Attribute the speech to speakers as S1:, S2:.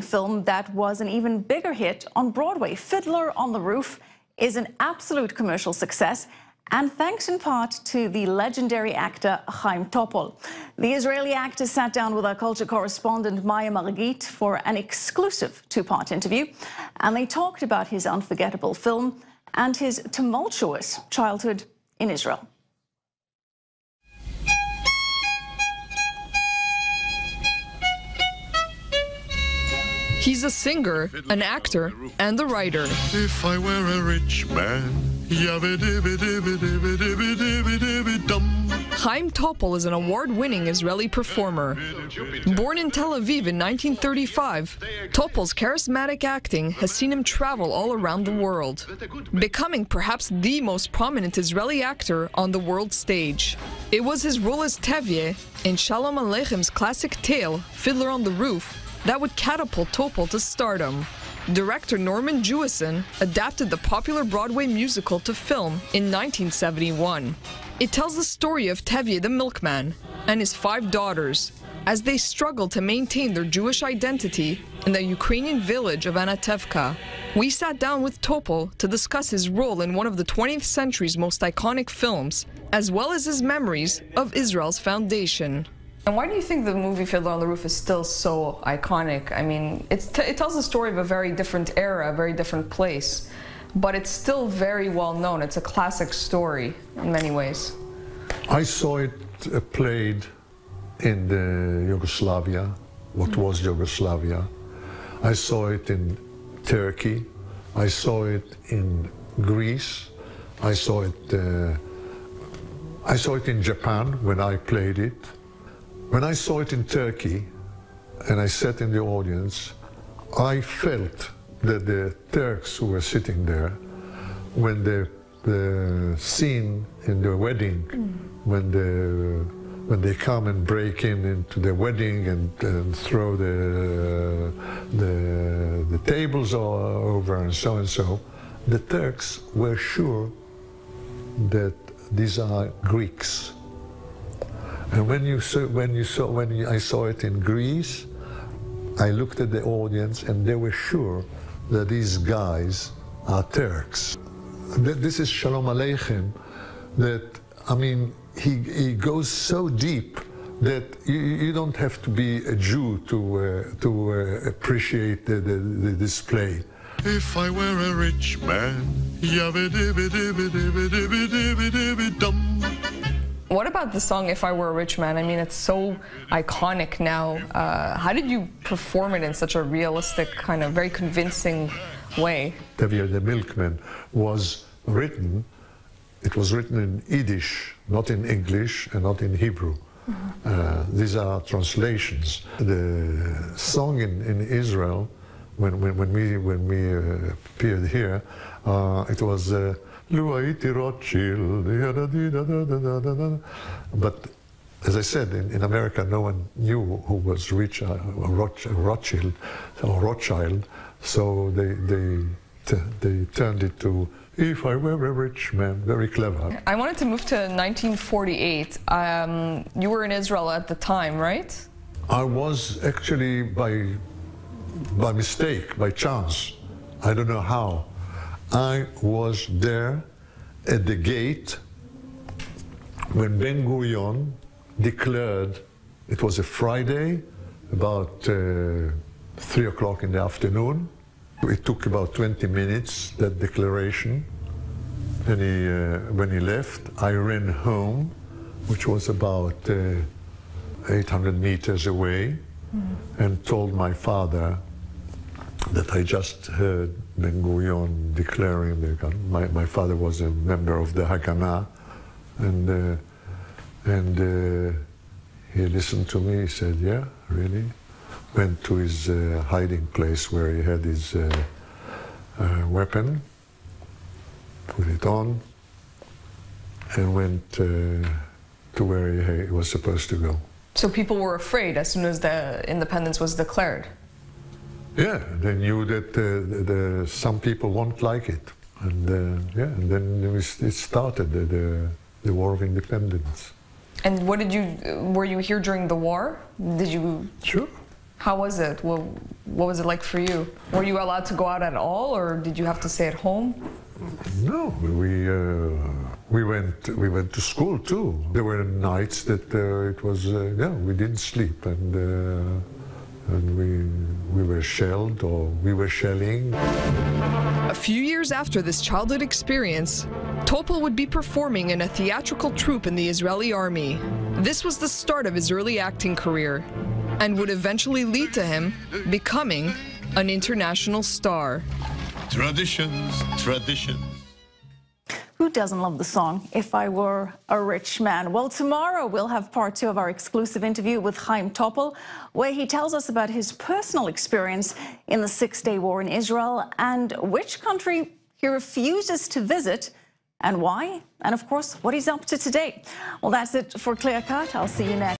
S1: Film that was an even bigger hit on Broadway. Fiddler on the Roof is an absolute commercial success, and thanks in part to the legendary actor Chaim Topol. The Israeli actor sat down with our culture correspondent Maya Margit for an exclusive two-part interview, and they talked about his unforgettable film and his tumultuous childhood in Israel.
S2: He's a singer, an actor, and a writer.
S3: If I were a rich man,
S2: Chaim Topol is an award-winning Israeli performer. Born in Tel Aviv in 1935, Topol's charismatic acting has seen him travel all around the world, becoming perhaps the most prominent Israeli actor on the world stage. It was his role as Tevye in Shalom Aleichem's classic tale, Fiddler on the Roof, that would catapult Topol to stardom. Director Norman Jewison adapted the popular Broadway musical to film in 1971. It tells the story of Tevye the milkman and his 5 daughters as they struggle to maintain their Jewish identity in the Ukrainian village of Anatevka. We sat down with Topol to discuss his role in one of the 20th century's most iconic films, as well as his memories of Israel's foundation.
S4: And why do you think the movie Fiddler on the Roof is still so iconic? I mean, it tells the story of a very different era, a very different place, but it's still very well known. It's a classic story in many ways.
S5: I saw it played in the Yugoslavia, what was Yugoslavia. I saw it in Turkey. I saw it in Greece. I saw it in Japan when I played it. When I saw it in Turkey, and I sat in the audience, I felt that the Turks who were sitting there, when the scene in the wedding, when they come and break into the wedding and throw the tables all over and so, the Turks were sure that these are Greeks. And when I saw it in Greece, I looked at the audience and they were sure that these guys are Turks. This is Shalom Aleichem, that, I mean, he goes so deep that you don't have to be a Jew to appreciate the display.
S3: If I were a rich man,
S4: What about the song If I Were a Rich Man? I mean, it's so iconic now. How did you perform it in such a realistic, kind of very convincing way?
S5: Tevye the Milkman was written, it was written in Yiddish, not in English and not in Hebrew. These are translations. The song in Israel, when we appeared here, it was but as I said, in America, no one knew who was Rothschild, so they turned it to If I Were a Rich Man. Very clever.
S4: I wanted to move to 1948. You were in Israel at the time, right?
S5: I was actually by mistake, by chance. I don't know how. I was there at the gate when Ben-Gurion declared, it was a Friday, about 3 o'clock in the afternoon. It took about 20 minutes, that declaration. And when he left, I ran home, which was about 800 meters away, and told my father that I just heard Ben-Gurion declaring the gun. My father was a member of the Haganah, and he listened to me. He said, "Yeah, really." Went to his hiding place where he had his weapon, put it on, and went to where he was supposed to go.
S4: So people were afraid as soon as the independence was declared?
S5: Yeah, they knew that some people won't like it, and and then it started the War of Independence.
S4: And what did you? Were you here during the war? Did you?
S5: Sure.
S4: How was it? What was it like for you? Were you allowed to go out at all, or did you have to stay at home?
S5: No, we went to school too. There were nights that it was we didn't sleep, and we were shelled, or we were shelling.
S2: A few years after this childhood experience, Topol would be performing in a theatrical troupe in the Israeli army. This was the start of his early acting career, and would eventually lead to him becoming an international star.
S3: Traditions, traditions.
S1: Who doesn't love the song, If I Were a Rich Man? Well, tomorrow we'll have part 2 of our exclusive interview with Chaim Topol, where he tells us about his personal experience in the Six-Day War in Israel and which country he refuses to visit and why, and of course, what he's up to today. Well, that's it for Clear Cut. I'll see you next.